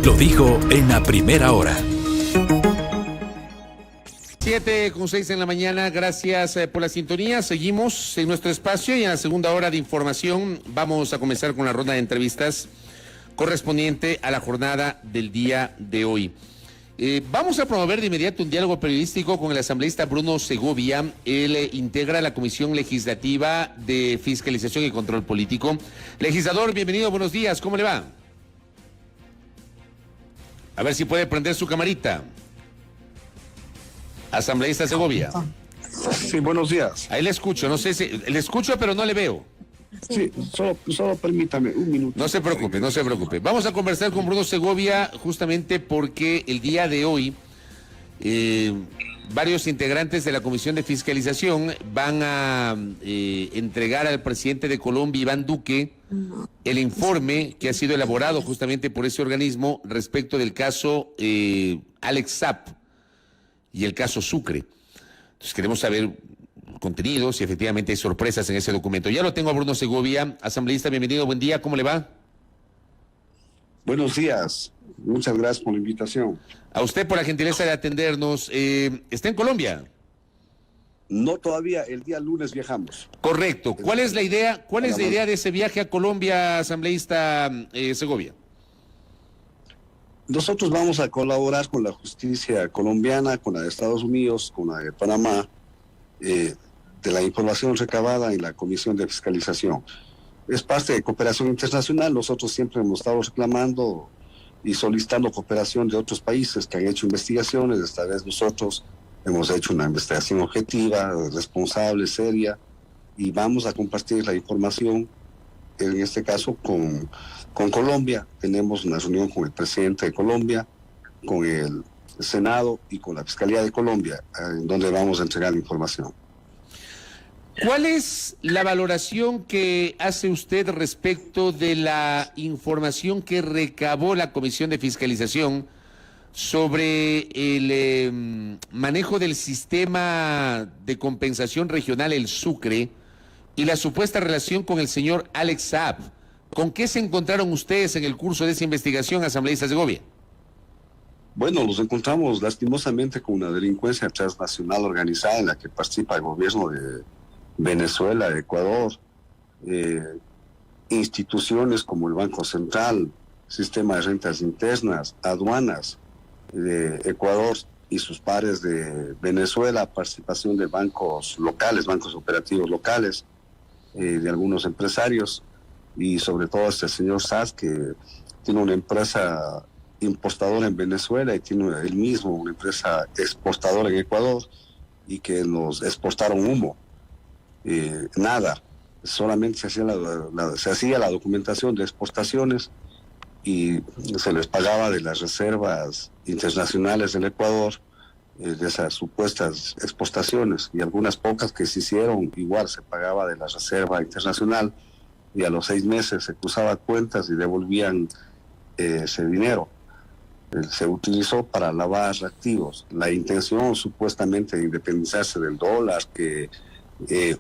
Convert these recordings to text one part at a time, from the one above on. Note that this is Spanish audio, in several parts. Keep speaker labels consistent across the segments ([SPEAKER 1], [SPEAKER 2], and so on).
[SPEAKER 1] Lo dijo en la primera hora.
[SPEAKER 2] 7:06 en la mañana, gracias por la sintonía. Seguimos en nuestro espacio y en la segunda hora de información vamos a comenzar con la ronda de entrevistas correspondiente a la jornada del día de hoy. Vamos a promover de inmediato un diálogo periodístico con el asambleísta Bruno Segovia. Él integra la Comisión Legislativa de Fiscalización y Control Político. Legislador, bienvenido, buenos días, ¿cómo le va? A ver si puede prender su camarita. Asambleísta Segovia.
[SPEAKER 3] Sí, buenos días.
[SPEAKER 2] Ahí le escucho, no sé si... Le escucho, pero no le veo.
[SPEAKER 3] Sí, solo permítame un minuto.
[SPEAKER 2] No se preocupe, no se preocupe. Vamos a conversar con Bruno Segovia justamente porque el día de hoy varios integrantes de la Comisión de Fiscalización van a entregar al presidente de Colombia, Iván Duque, el informe que ha sido elaborado justamente por ese organismo respecto del caso Alex Saab y el caso Sucre. Entonces queremos saber contenidos y efectivamente hay sorpresas en ese documento. Ya lo tengo a Bruno Segovia, asambleísta, bienvenido, buen día, ¿cómo le va?
[SPEAKER 3] Buenos días, muchas gracias por la invitación.
[SPEAKER 2] A usted por la gentileza de atendernos. ¿Está en Colombia?
[SPEAKER 3] No todavía, el día lunes viajamos.
[SPEAKER 2] Correcto. ¿Cuál es la idea? ¿Cuál es la idea de ese viaje a Colombia, asambleísta Segovia?
[SPEAKER 3] Nosotros vamos a colaborar con la justicia colombiana, con la de Estados Unidos, con la de Panamá, de la información recabada en la Comisión de Fiscalización. Es parte de cooperación internacional. Nosotros siempre hemos estado reclamando y solicitando cooperación de otros países que han hecho investigaciones. Esta vez nosotros hemos hecho una investigación objetiva, responsable, seria, y vamos a compartir la información, en este caso con Colombia. Tenemos una reunión con el presidente de Colombia, con el Senado y con la Fiscalía de Colombia, en donde vamos a entregar la información.
[SPEAKER 2] ¿Cuál es la valoración que hace usted respecto de la información que recabó la Comisión de Fiscalización sobre el manejo del sistema de compensación regional, el Sucre, y la supuesta relación con el señor Alex Saab? ¿Con qué se encontraron ustedes en el curso de esa investigación, asambleísta Segovia?
[SPEAKER 3] Bueno, nos encontramos lastimosamente con una delincuencia transnacional organizada en la que participa el gobierno de Venezuela, Ecuador, instituciones como el Banco Central, Sistema de Rentas Internas, aduanas de Ecuador y sus pares de Venezuela, participación de bancos locales, bancos operativos locales, de algunos empresarios y sobre todo este señor Saab, que tiene una empresa importadora en Venezuela y tiene él mismo una empresa exportadora en Ecuador y que nos exportaron humo. Nada, solamente se hacía la documentación de exportaciones y se les pagaba de las reservas internacionales del Ecuador, de esas supuestas exportaciones, y algunas pocas que se hicieron igual se pagaba de la reserva internacional y a los 6 meses se cruzaba cuentas y devolvían ese dinero. Se utilizó para lavar activos. La intención supuestamente de independizarse del dólar, que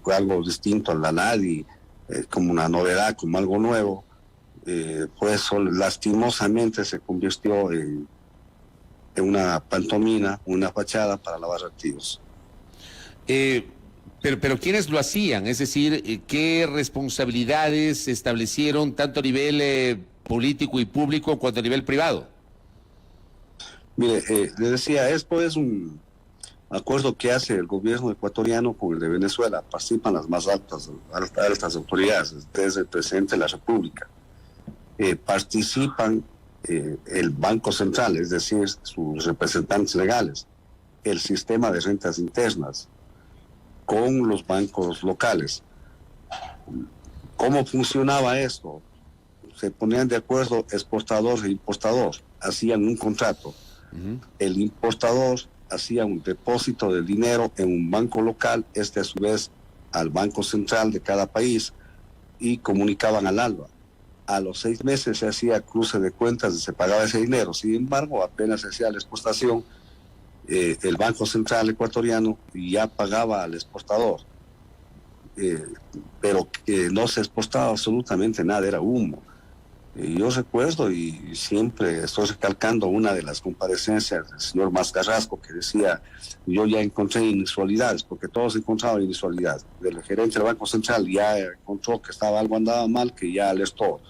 [SPEAKER 3] fue algo distinto a la NADI, como una novedad, como algo nuevo, pues lastimosamente se convirtió en una pantomima, una fachada para lavar activos.
[SPEAKER 2] Pero ¿quiénes lo hacían? Es decir, ¿qué responsabilidades se establecieron tanto a nivel político y público cuanto a nivel privado?
[SPEAKER 3] Mire, le decía, esto es un acuerdo que hace el gobierno ecuatoriano con el de Venezuela. Participan las más altas autoridades, desde el presidente de la República. Participan el Banco Central, es decir, sus representantes legales, el sistema de rentas internas, con los bancos locales. ¿Cómo funcionaba esto? Se ponían de acuerdo exportador e importador, hacían un contrato. El importador hacía un depósito del dinero en un banco local, a su vez al Banco Central de cada país, y comunicaban al ALBA. A los 6 meses se hacía cruce de cuentas y se pagaba ese dinero. Sin embargo, apenas se hacía la exportación, el Banco Central ecuatoriano ya pagaba al exportador. Pero que no se exportaba absolutamente nada, era humo. Yo recuerdo y siempre estoy recalcando una de las comparecencias del señor Mas Carrasco que decía, yo ya encontré inusualidades, porque todos encontraban inusualidades. El gerente del Banco Central ya encontró que estaba algo andaba mal, que ya alertó,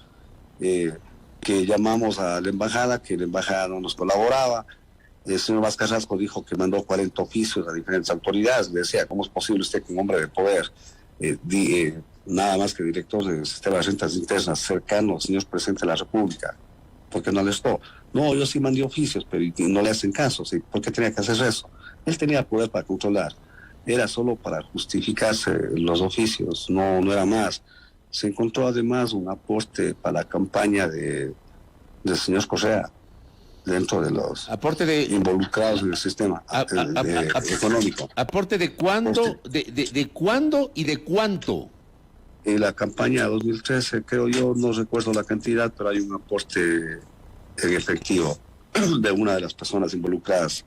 [SPEAKER 3] que llamamos a la embajada, que la embajada no nos colaboraba. El señor Mas Carrasco dijo que mandó 40 oficios a diferentes autoridades. Le decía, ¿cómo es posible usted que un hombre de poder, nada más que director del sistema de rentas internas cercano al señor presidente de la República, porque no alertó? No, yo sí mandé oficios, pero no le hacen caso, ¿sí? ¿Por qué tenía que hacer eso? Él tenía poder para controlar, era solo para justificarse los oficios, no era más. Se encontró además un aporte para la campaña del señor Correa, dentro de los involucrados en el sistema económico.
[SPEAKER 2] ¿Aporte de cuándo, de cuándo y de cuánto?
[SPEAKER 3] En la campaña 2013, creo yo, no recuerdo la cantidad, pero hay un aporte en efectivo de una de las personas involucradas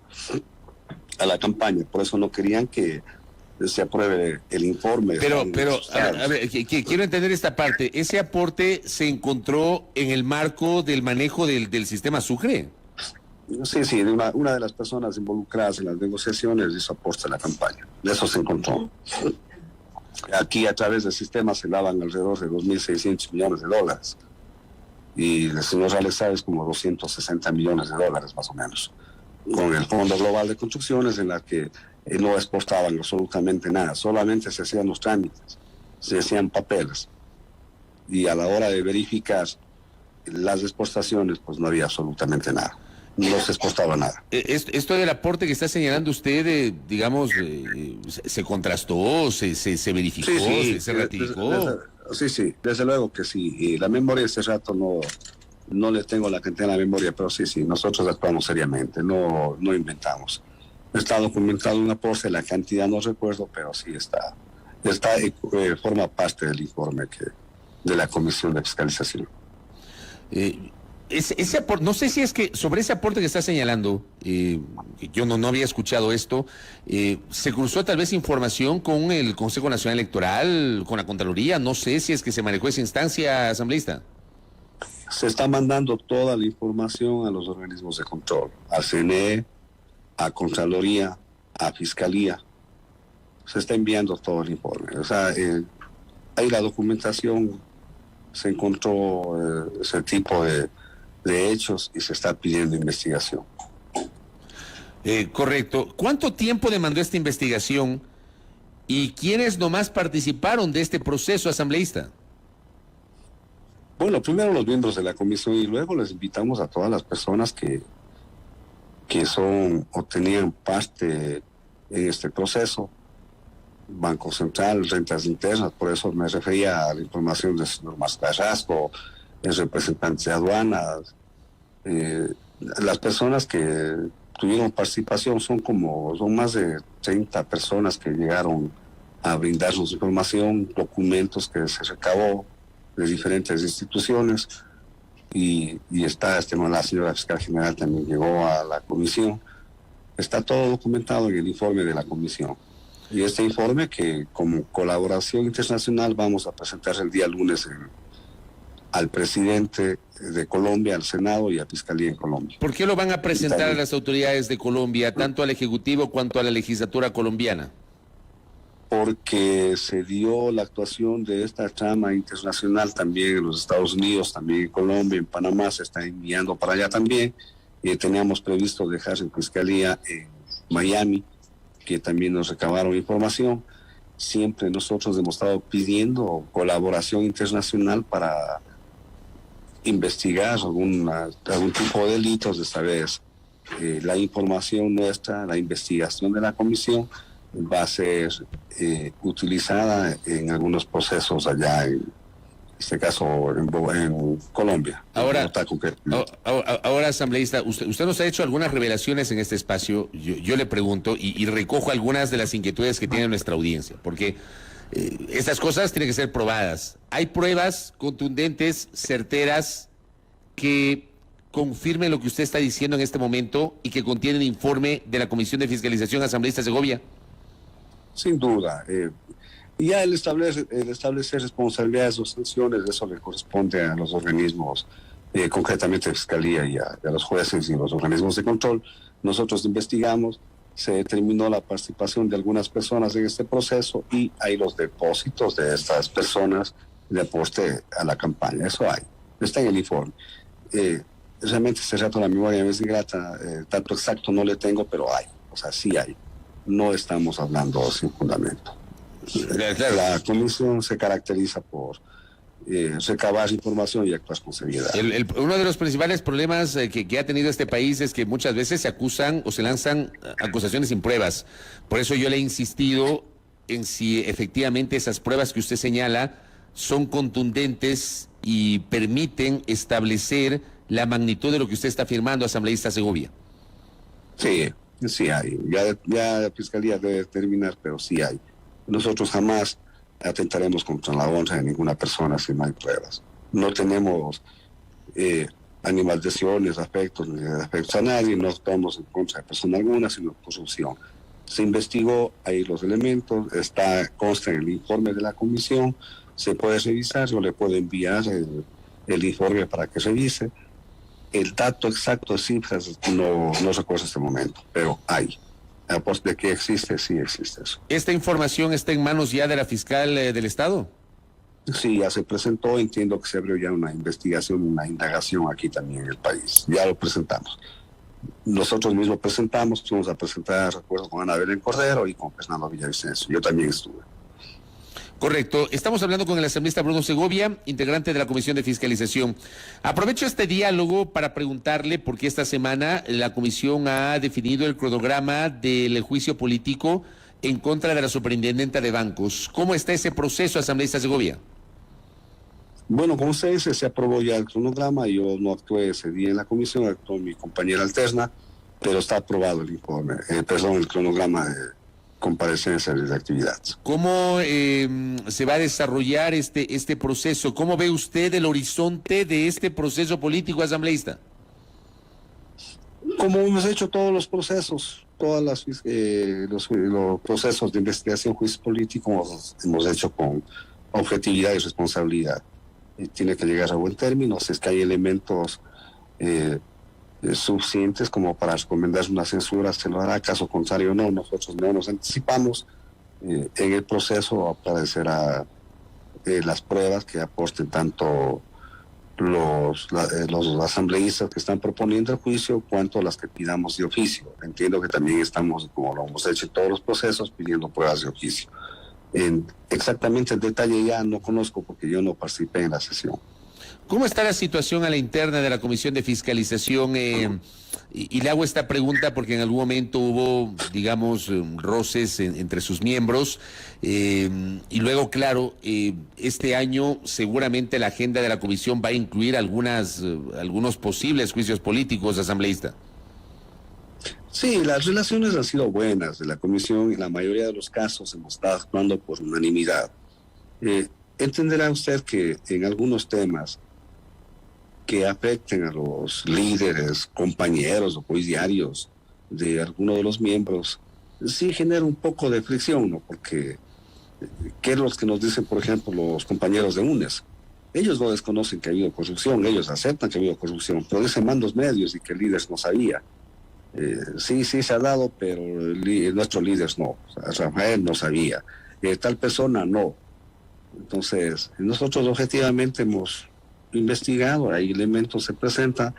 [SPEAKER 3] a la campaña. Por eso no querían que se apruebe el informe.
[SPEAKER 2] Pero a ver, quiero entender esta parte. ¿Ese aporte se encontró en el marco del manejo del sistema Sucre?
[SPEAKER 3] Sí, de una de las personas involucradas en las negociaciones hizo aporte a la campaña. De eso se encontró. Aquí a través del sistema se lavan alrededor de 2.600 millones de dólares. Y el señor Rales es como 260 millones de dólares más o menos. Con el Fondo Global de Construcciones, en la que no exportaban absolutamente nada, solamente se hacían los trámites, se hacían papeles. Y a la hora de verificar las exportaciones, pues no había absolutamente nada. No se exportaba nada.
[SPEAKER 2] Esto del aporte que está señalando usted, digamos, ¿se contrastó, se verificó,
[SPEAKER 3] sí,
[SPEAKER 2] se ratificó?
[SPEAKER 3] Sí, desde luego que sí. Y la memoria este rato no le tengo la cantidad de la memoria, pero sí, nosotros actuamos seriamente, no inventamos. Está documentado un aporte, la cantidad no recuerdo, pero sí forma parte del informe de la Comisión de Fiscalización.
[SPEAKER 2] Ese aporte, no sé si es que sobre ese aporte que está señalando, yo no había escuchado esto, se cruzó tal vez información con el Consejo Nacional Electoral, con la Contraloría, no sé si es que se manejó esa instancia, asambleísta.
[SPEAKER 3] Se está mandando toda la información a los organismos de control, a CNE, a Contraloría, a Fiscalía. Se está enviando todo el informe. O sea, ahí la documentación, se encontró ese tipo de hechos y se está pidiendo investigación.
[SPEAKER 2] Correcto. ¿Cuánto tiempo demandó esta investigación y quiénes nomás participaron de este proceso, asambleísta?
[SPEAKER 3] Bueno, primero los miembros de la comisión y luego les invitamos a todas las personas que son o tenían parte en este proceso. Banco Central, rentas internas, por eso me refería a la información del señor Mas Carrasco, el representante de aduanas. Las personas que tuvieron participación son más de 30 personas que llegaron a brindarnos información, documentos que se recabó de diferentes instituciones y está la señora fiscal general también llegó a la comisión. Está todo documentado en el informe de la comisión. Y este informe que como colaboración internacional vamos a presentar el día lunes al presidente de Colombia, al Senado y a Fiscalía en Colombia.
[SPEAKER 2] ¿Por qué lo van a presentar a las autoridades de Colombia, tanto al Ejecutivo cuanto a la legislatura colombiana?
[SPEAKER 3] Porque se dio la actuación de esta trama internacional también en los Estados Unidos, también en Colombia, en Panamá, se está enviando para allá también. Teníamos previsto dejar en Fiscalía en Miami, que también nos recabaron información. Siempre nosotros hemos estado pidiendo colaboración internacional para investigar algún tipo de delitos. Esta vez la información nuestra, la investigación de la comisión va a ser utilizada en algunos procesos allá, en este caso en Colombia.
[SPEAKER 2] Ahora, asambleísta, usted nos ha hecho algunas revelaciones en este espacio. Yo le pregunto y recojo algunas de las inquietudes que tiene nuestra audiencia, porque estas cosas tienen que ser probadas. Hay pruebas contundentes, certeras, que confirmen lo que usted está diciendo en este momento y que contienen informe de la Comisión de Fiscalización, asambleísta Segovia.
[SPEAKER 3] Sin duda. Y ya el establecer responsabilidades o sanciones, eso le corresponde a los organismos concretamente a Fiscalía y a los jueces y los organismos de control. Nosotros investigamos, se determinó la participación de algunas personas en este proceso y hay los depósitos de estas personas de aporte a la campaña. Eso hay, está en el informe. Realmente este rato la memoria me es ingrata, tanto exacto no le tengo, pero hay, o sea, sí hay. No estamos hablando sin fundamento. La comisión se caracteriza por recabar información y actuar con seriedad.
[SPEAKER 2] Uno de los principales problemas que ha tenido este país es que muchas veces se acusan o se lanzan acusaciones sin pruebas. Por eso yo le he insistido en si efectivamente esas pruebas que usted señala son contundentes y permiten establecer la magnitud de lo que usted está afirmando, asambleísta Segovia.
[SPEAKER 3] Sí, sí hay. Ya la Fiscalía debe determinar, pero sí hay. Nosotros jamás atentaremos contra la honra de ninguna persona si no hay pruebas. No tenemos animadversiones, afectos a nadie, no estamos en contra de persona alguna, sino corrupción. Se investigó ahí los elementos, consta en el informe de la comisión, se puede revisar, yo le puedo enviar el informe para que revise. El dato exacto de cifras no recuerdo en este momento, pero hay. Pues de que existe, sí existe eso.
[SPEAKER 2] ¿Esta información está en manos ya de la fiscal del Estado?
[SPEAKER 3] Sí, ya se presentó, entiendo que se abrió ya una investigación, una indagación aquí también en el país. Ya lo presentamos. Nosotros mismos presentamos, fuimos a presentar, recuerdo, con Ana Belén Cordero y con Fernando Villavicencio. Yo también estuve.
[SPEAKER 2] Correcto. Estamos hablando con el asambleísta Bruno Segovia, integrante de la Comisión de Fiscalización. Aprovecho este diálogo para preguntarle por qué esta semana la Comisión ha definido el cronograma del juicio político en contra de la superintendenta de bancos. ¿Cómo está ese proceso, asambleísta Segovia?
[SPEAKER 3] Bueno, como usted dice, se aprobó ya el cronograma. Yo no actué ese día en la comisión, actuó mi compañera alterna, pero está aprobado el informe, el cronograma de comparecencia de actividad.
[SPEAKER 2] ¿Cómo se va a desarrollar este proceso? ¿Cómo ve usted el horizonte de este proceso político, asambleísta?
[SPEAKER 3] Como hemos hecho todos los procesos, los procesos de investigación, juicio político, hemos hecho con objetividad y responsabilidad. Tiene que llegar a buen término, si es que hay elementos suficientes como para recomendar una censura, se lo hará, caso contrario no, nosotros no nos anticipamos. En el proceso aparecerá las pruebas que aporten tanto los asambleístas que están proponiendo el juicio cuanto las que pidamos de oficio. Entiendo que también estamos, como lo hemos hecho en todos los procesos, pidiendo pruebas de oficio. Exactamente el detalle ya no conozco porque yo no participé en la sesión.
[SPEAKER 2] ¿Cómo está la situación a la interna de la Comisión de Fiscalización? Y le hago esta pregunta porque en algún momento hubo, digamos, roces entre sus miembros. Y luego, claro, este año seguramente la agenda de la Comisión va a incluir algunos posibles juicios políticos, asambleísta.
[SPEAKER 3] Sí, las relaciones han sido buenas de la Comisión. En la mayoría de los casos hemos estado actuando por unanimidad. Entenderá usted que en algunos temas que afecten a los líderes, compañeros o pues diarios de alguno de los miembros, sí genera un poco de fricción, ¿no? Porque, ¿qué es lo que nos dicen, por ejemplo, los compañeros de UNES? Ellos no desconocen que ha habido corrupción, ellos aceptan que ha habido corrupción, pero dicen mandos medios y que el líder no sabía. Sí se ha dado, pero nuestros líderes no. O sea, Rafael no sabía, tal persona no. Entonces, nosotros objetivamente hemos investigado, hay elementos se presentan.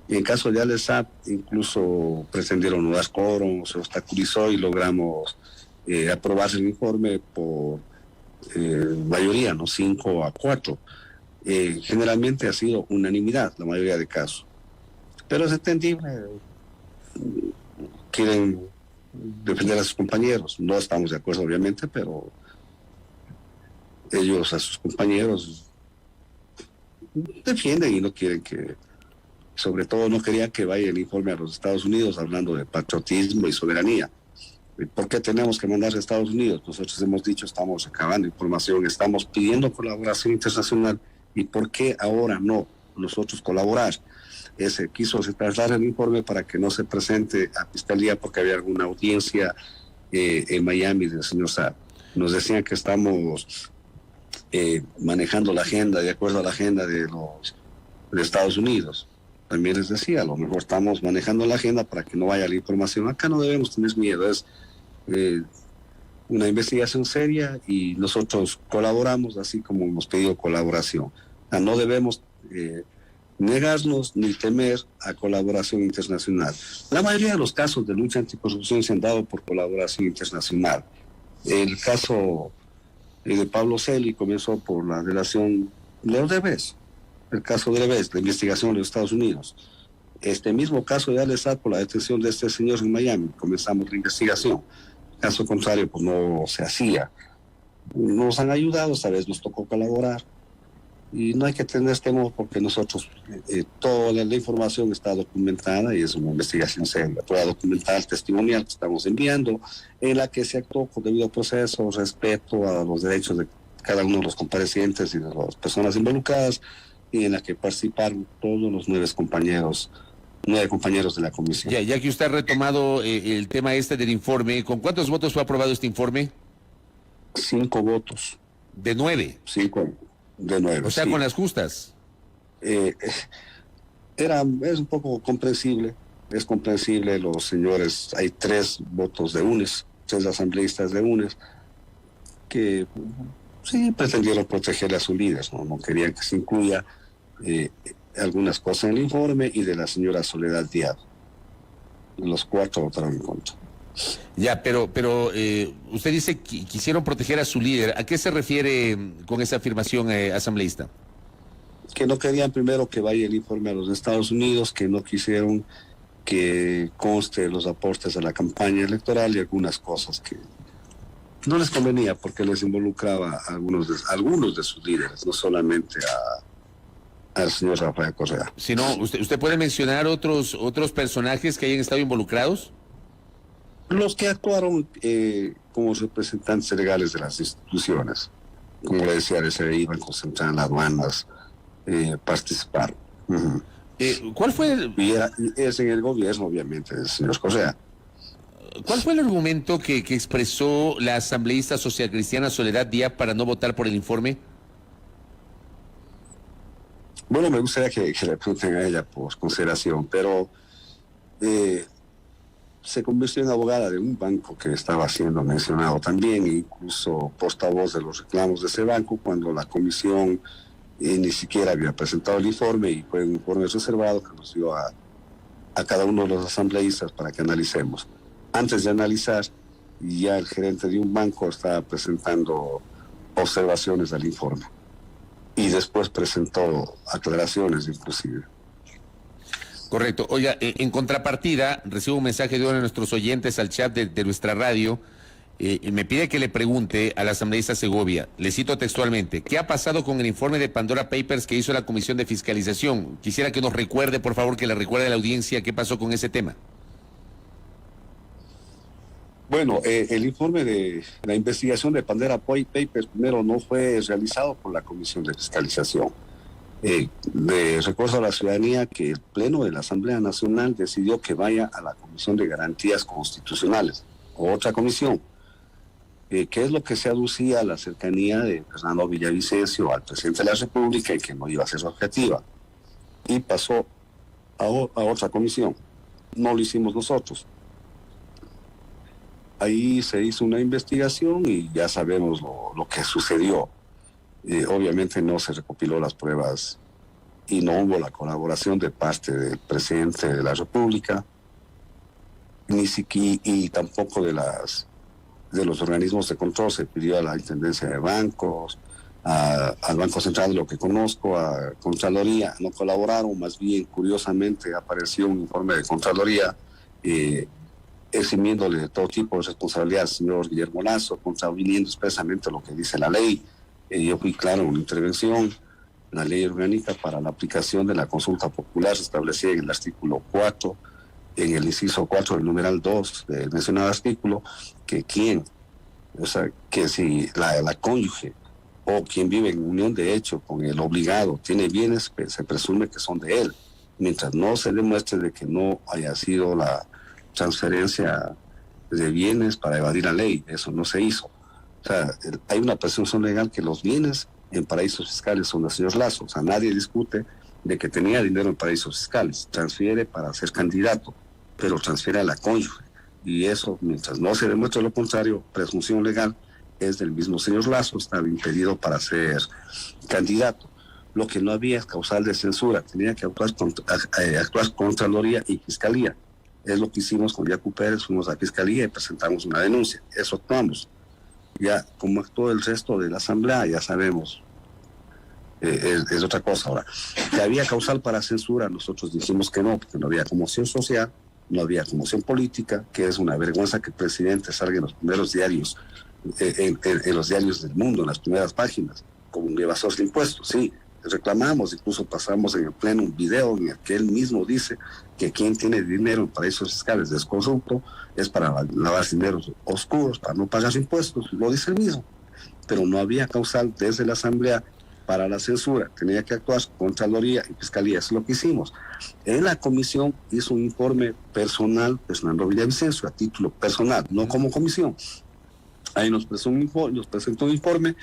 [SPEAKER 3] En el caso de Alesap, incluso pretendieron no dar quórum, se obstaculizó y logramos aprobar el informe por mayoría, ¿no? 5-4. Generalmente ha sido unanimidad, la mayoría de casos. Pero es entendible. Quieren defender a sus compañeros. No estamos de acuerdo, obviamente, pero ellos a sus compañeros defienden y no quieren que, sobre todo no querían que vaya el informe a los Estados Unidos hablando de patriotismo y soberanía. ¿Por qué tenemos que mandar a Estados Unidos? Nosotros hemos dicho, estamos recabando información, estamos pidiendo colaboración internacional. ¿Y por qué ahora no nosotros colaborar? Se quiso retrasar el informe para que no se presente a Fiscalía porque había alguna audiencia en Miami del señor Saab. Nos decían que estamos manejando la agenda, de acuerdo a la agenda de de Estados Unidos. También les decía, a lo mejor estamos manejando la agenda para que no vaya la información. Acá no debemos tener miedo, es una investigación seria y nosotros colaboramos así como hemos pedido colaboración. O sea, no debemos negarnos ni temer a colaboración internacional. La mayoría de los casos de lucha anticorrupción se han dado por colaboración internacional. El caso de Pablo Celi comenzó por la relación de Odebrecht, el caso de Odebrecht, la investigación de los Estados Unidos. Este mismo caso de Alessar por la detención de este señor en Miami, comenzamos la investigación. Caso contrario, pues no se hacía. Nos han ayudado, esta vez nos tocó colaborar. Y no hay que tener temor porque nosotros, toda la información está documentada y es una investigación seria, toda documental, testimonial que estamos enviando, en la que se actuó con debido proceso, respeto a los derechos de cada uno de los comparecientes y de las personas involucradas, y en la que participaron todos los 9 compañeros de la comisión.
[SPEAKER 2] Ya que usted ha retomado el tema del informe, ¿con cuántos votos fue aprobado este informe?
[SPEAKER 3] 5 votos.
[SPEAKER 2] ¿De 9?
[SPEAKER 3] 5 de 9.
[SPEAKER 2] O sea,
[SPEAKER 3] sí.
[SPEAKER 2] Con las justas.
[SPEAKER 3] Es un poco comprensible, es comprensible. Los señores, hay 3 votos de UNES, 3 asambleístas de UNES, que sí pretendieron proteger a su líder, no querían que se incluya algunas cosas en el informe, y de la señora Soledad Díaz. Los 4 votaron en contra.
[SPEAKER 2] Ya, pero usted dice que quisieron proteger a su líder. ¿A qué se refiere con esa afirmación, asambleísta?
[SPEAKER 3] Que no querían primero que vaya el informe a los Estados Unidos, que no quisieron que conste los aportes a la campaña electoral y algunas cosas que no les convenía porque les involucraba a algunos de sus líderes, no solamente al señor Rafael Correa.
[SPEAKER 2] Si no, ¿usted puede mencionar otros personajes que hayan estado involucrados?
[SPEAKER 3] Los que actuaron como representantes legales de las instituciones, como le decía, el SBI, Banco Central, aduanas, participaron. Uh-huh.
[SPEAKER 2] ¿Cuál fue
[SPEAKER 3] y es en el gobierno, obviamente, del señor Correa.
[SPEAKER 2] ¿Cuál fue el argumento que expresó la asambleísta socialcristiana Soledad Díaz para no votar por el informe?
[SPEAKER 3] Bueno, me gustaría que le pregunten a ella por consideración, pero se convirtió en abogada de un banco que estaba siendo mencionado también, e incluso portavoz de los reclamos de ese banco, cuando la comisión ni siquiera había presentado el informe, y fue un informe reservado que nos dio a cada uno de los asambleístas para que analicemos. Antes de analizar, ya el gerente de un banco estaba presentando observaciones al informe, y después presentó aclaraciones inclusive.
[SPEAKER 2] Correcto. Oiga, en contrapartida, recibo un mensaje de uno de nuestros oyentes al chat de nuestra radio. Me pide que le pregunte a la asambleísta Segovia, le cito textualmente, ¿qué ha pasado con el informe de Pandora Papers que hizo la Comisión de Fiscalización? Quisiera que nos recuerde, por favor, que le recuerde a la audiencia qué pasó con ese tema.
[SPEAKER 3] Bueno, el informe de la investigación de Pandora Papers primero no fue realizado por la Comisión de Fiscalización. Le recuerdo a la ciudadanía que el Pleno de la Asamblea Nacional decidió que vaya a la Comisión de Garantías Constitucionales, otra comisión. ¿Qué es lo que se aducía a la cercanía de Fernando Villavicencio al presidente de la República y que no iba a ser objetiva? Y pasó a otra comisión. No lo hicimos nosotros. Ahí se hizo una investigación y ya sabemos lo que sucedió. Obviamente no se recopiló las pruebas y no hubo la colaboración de parte del presidente de la República, ni siquiera, y tampoco de los organismos de control. Se pidió a la Intendencia de Bancos, al Banco Central, lo que conozco, a Contraloría. No colaboraron, más bien, curiosamente, apareció un informe de Contraloría eximiéndole de todo tipo de responsabilidad al señor Guillermo Lazo, contraviniendo expresamente lo que dice la ley. Yo fui claro en una intervención, la ley orgánica para la aplicación de la consulta popular se establecía en el artículo 4, en el inciso 4 del numeral 2 del mencionado artículo, que si la cónyuge o quien vive en unión de hecho con el obligado tiene bienes, se presume que son de él, mientras no se demuestre de que no haya sido la transferencia de bienes para evadir la ley. Eso no se hizo. O sea, hay una presunción legal que los bienes en paraísos fiscales son del señor Lazo. O sea, nadie discute de que tenía dinero en paraísos fiscales, transfiere para ser candidato, pero transfiere a la cónyuge. Y eso, mientras no se demuestre lo contrario, presunción legal, es del mismo señor Lazo, estaba impedido para ser candidato. Lo que no había es causal de censura, tenía que actuar Contraloría y Fiscalía. Es lo que hicimos con Yacu Pérez, fuimos a Fiscalía y presentamos una denuncia. Eso actuamos. Ya, como actuó el resto de la Asamblea, ya sabemos. Es otra cosa. Ahora, que había causal para censura, nosotros dijimos que no, porque no había conmoción social, no había conmoción política, que es una vergüenza que el presidente salga en los primeros diarios, en los diarios del mundo, en las primeras páginas, como un evasor de impuestos. Sí, reclamamos, incluso pasamos en el pleno un video en el que él mismo dice que quien tiene dinero en paraísos fiscales es corrupto, es para lavar dineros oscuros, para no pagar impuestos, lo dice él mismo. Pero no había causal desde la Asamblea para la censura, tenía que actuar Contraloría y Fiscalía, eso es lo que hicimos. En la comisión hizo un informe personal de Fernando Villavicencio, a título personal, no como comisión. Ahí nos presentó un informe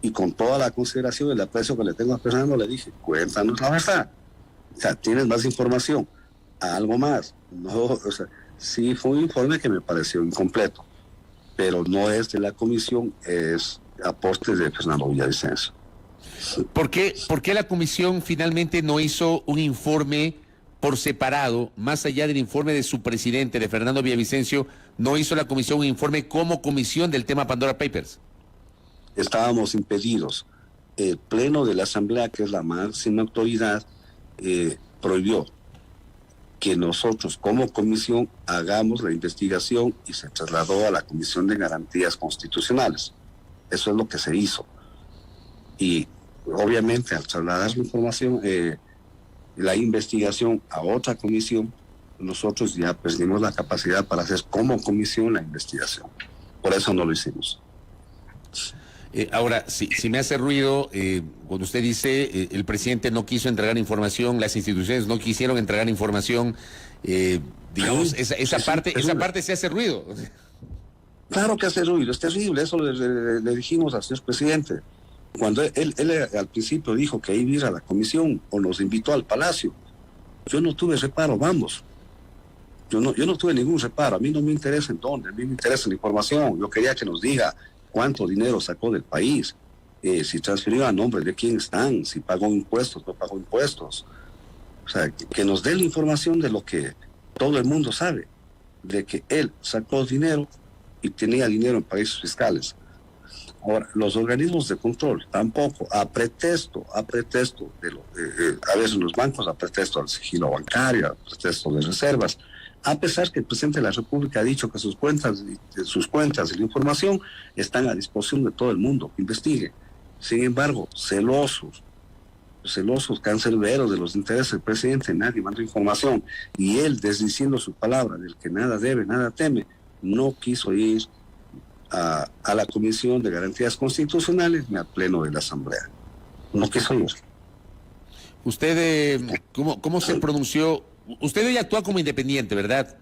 [SPEAKER 3] y con toda la consideración y el aprecio que le tengo a Fernando, le dije, cuéntanos la verdad. O sea, ¿tienes más información? Algo más. No, o sea, sí fue un informe que me pareció incompleto, pero no es de la comisión, es aporte de Fernando Villavicencio.
[SPEAKER 2] ¿Por qué la comisión finalmente no hizo un informe por separado, más allá del informe de su presidente, de Fernando Villavicencio, no hizo la comisión un informe como comisión del tema Pandora Papers?
[SPEAKER 3] Estábamos impedidos. El Pleno de la Asamblea, que es la máxima autoridad, prohibió que nosotros como comisión hagamos la investigación y se trasladó a la Comisión de Garantías Constitucionales. Eso es lo que se hizo. Y obviamente al trasladar la información, la investigación a otra comisión, nosotros ya perdimos la capacidad para hacer como comisión la investigación. Por eso no lo hicimos.
[SPEAKER 2] Ahora, si me hace ruido, cuando usted dice el presidente no quiso entregar información, las instituciones no quisieron entregar información, digamos, esa parte se hace ruido.
[SPEAKER 3] Claro que hace ruido, es terrible, eso le dijimos al señor presidente. Cuando él al principio dijo que iba a ir a la comisión o nos invitó al palacio, yo no tuve reparo, vamos. Yo no tuve ningún reparo, a mí no me interesa en dónde, a mí me interesa la información. Yo quería que nos diga cuánto dinero sacó del país, si transfirió a nombre de quién están, si pagó impuestos, no pagó impuestos. O sea, que nos dé la información de lo que todo el mundo sabe, de que él sacó dinero y tenía dinero en paraísos fiscales. Ahora, los organismos de control tampoco, a pretexto de a veces los bancos, a pretexto del sigilo bancario, a pretexto de reservas, a pesar que el presidente de la República ha dicho que sus cuentas y la información están a disposición de todo el mundo, que investigue. Sin embargo, celosos, cancerberos de los intereses del presidente, nadie mandó información, y él, desdiciendo su palabra del que nada debe, nada teme, no quiso ir a la Comisión de Garantías Constitucionales ni al Pleno de la Asamblea. No quiso ir.
[SPEAKER 2] Usted, ¿cómo se pronunció? Usted hoy actúa como independiente, ¿verdad?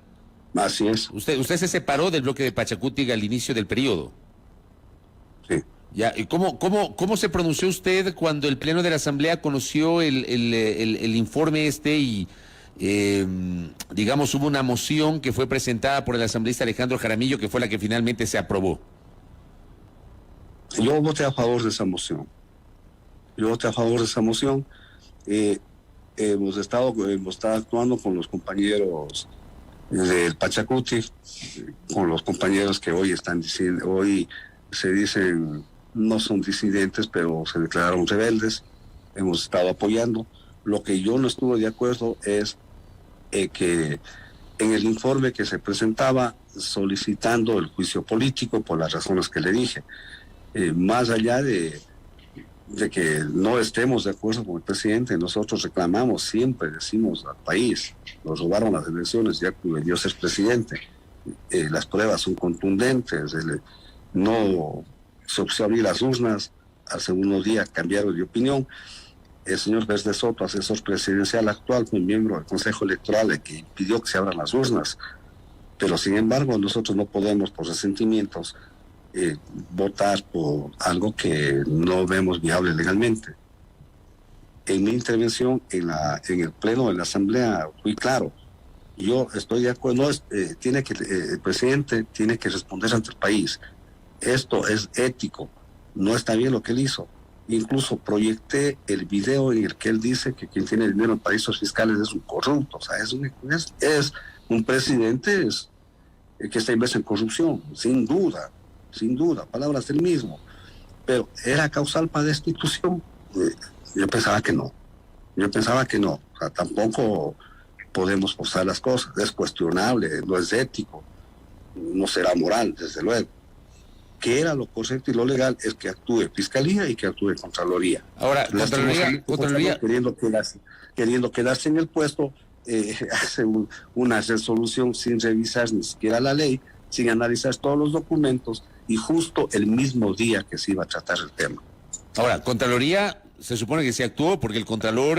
[SPEAKER 3] Así es.
[SPEAKER 2] Usted se separó del bloque de Pachacútec al inicio del periodo.
[SPEAKER 3] Sí.
[SPEAKER 2] Ya, ¿y cómo se pronunció usted cuando el Pleno de la Asamblea conoció el informe y digamos, hubo una moción que fue presentada por el asambleísta Alejandro Jaramillo, que fue la que finalmente se aprobó?
[SPEAKER 3] Yo voté a favor de esa moción. Hemos estado actuando con los compañeros del Pachacútec, con los compañeros que hoy se dicen, no son disidentes, pero se declararon rebeldes. Hemos estado apoyando. Lo que yo no estuve de acuerdo es que en el informe que se presentaba solicitando el juicio político por las razones que le dije, más allá de que no estemos de acuerdo con el presidente, nosotros reclamamos, siempre decimos al país, nos robaron las elecciones, ya que debió ser presidente, las pruebas son contundentes, no se optó abrir las urnas, al segundo día cambiaron de opinión. El señor Verde Soto, asesor presidencial actual, fue miembro del Consejo Electoral que impidió que se abran las urnas, pero sin embargo nosotros no podemos por resentimientos votar por algo que no vemos viable legalmente. En mi intervención en el Pleno de la Asamblea fui claro. Yo estoy de acuerdo, el presidente tiene que responder ante el país. Esto es ético, no está bien lo que él hizo. Incluso proyecté el video en el que él dice que quien tiene dinero en paraísos fiscales es un corrupto. O sea, es un presidente que está inmerso en corrupción, sin duda, palabras del mismo. Pero ¿era causal para destitución? Yo pensaba que no. O sea, tampoco podemos forzar las cosas. Es cuestionable, no es ético, no será moral, desde luego. Que era lo correcto y lo legal es que actúe Fiscalía y que actúe Contraloría.
[SPEAKER 2] Ahora, Contraloría
[SPEAKER 3] queriendo quedarse en el puesto, hace una resolución sin revisar ni siquiera la ley, sin analizar todos los documentos y justo el mismo día que se iba a tratar el tema.
[SPEAKER 2] Ahora, Contraloría se supone que se actuó porque el Contralor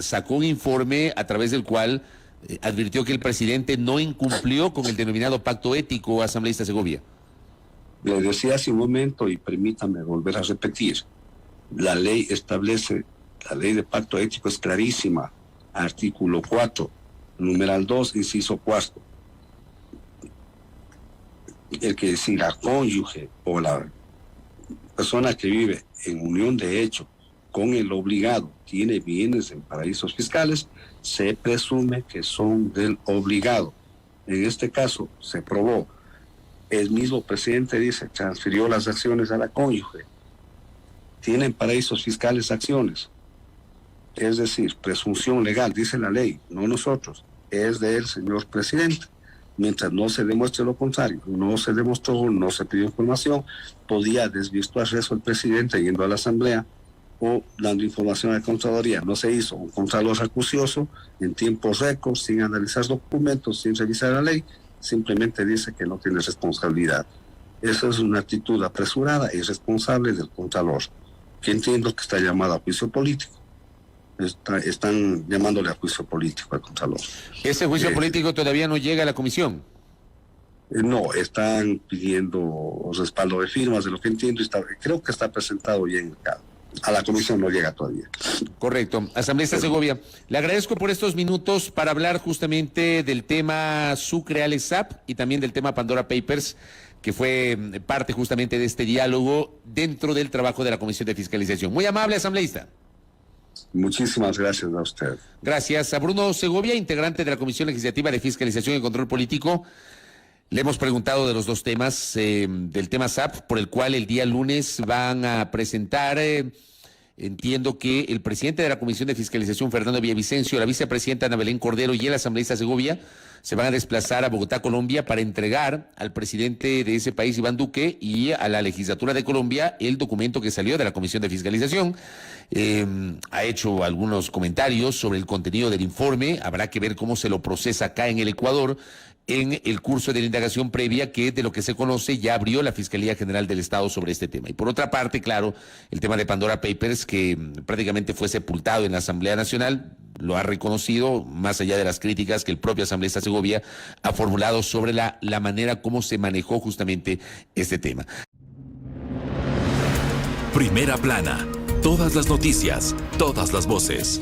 [SPEAKER 2] sacó un informe a través del cual advirtió que el presidente no incumplió con el denominado pacto ético, asambleísta Segovia.
[SPEAKER 3] Le decía hace un momento, y permítame volver a repetir, la ley de pacto ético es clarísima, artículo 4, numeral 2, inciso 4. El que si la cónyuge o la persona que vive en unión de hecho con el obligado tiene bienes en paraísos fiscales, se presume que son del obligado. En este caso se probó. El mismo presidente dice, transfirió las acciones a la cónyuge. Tienen paraísos fiscales acciones. Es decir, presunción legal, dice la ley, no nosotros, es del señor presidente. Mientras no se demuestre lo contrario, no se demostró, no se pidió información, podía desvirtuarse eso el presidente yendo a la Asamblea o dando información a la Contraloría. No se hizo. Un Contralor acucioso, en tiempos récords, sin analizar documentos, sin revisar la ley, simplemente dice que no tiene responsabilidad. Esa es una actitud apresurada y irresponsable del Contralor, que entiendo que está llamado a juicio político. Están llamándole a juicio político al Contralor.
[SPEAKER 2] ¿Ese juicio político todavía no llega a la comisión?
[SPEAKER 3] No, están pidiendo respaldo de firmas, de lo que entiendo, creo que está presentado ya en el caso. A la comisión no llega todavía.
[SPEAKER 2] Correcto. Asambleísta Segovia, le agradezco por estos minutos para hablar justamente del tema Sucre Alexap y también del tema Pandora Papers, que fue parte justamente de este diálogo dentro del trabajo de la Comisión de Fiscalización. Muy amable, asambleísta.
[SPEAKER 3] Muchísimas gracias a usted.
[SPEAKER 2] Gracias. A Bruno Segovia, integrante de la Comisión Legislativa de Fiscalización y Control Político. Le hemos preguntado de los dos temas, del tema SAP, por el cual el día lunes van a presentar, entiendo que el presidente de la Comisión de Fiscalización, Fernando Villavicencio, la vicepresidenta Ana Belén Cordero y el asambleísta Segovia se van a desplazar a Bogotá, Colombia, para entregar al presidente de ese país, Iván Duque, y a la legislatura de Colombia el documento que salió de la Comisión de Fiscalización. Ha hecho algunos comentarios sobre el contenido del informe, habrá que ver cómo se lo procesa acá en el Ecuador, en el curso de la indagación previa que, de lo que se conoce, ya abrió la Fiscalía General del Estado sobre este tema. Y por otra parte, claro, el tema de Pandora Papers, que prácticamente fue sepultado en la Asamblea Nacional, lo ha reconocido, más allá de las críticas que el propio asambleísta Segovia ha formulado sobre la manera como se manejó justamente este tema.
[SPEAKER 1] Primera plana. Todas las noticias, todas las voces.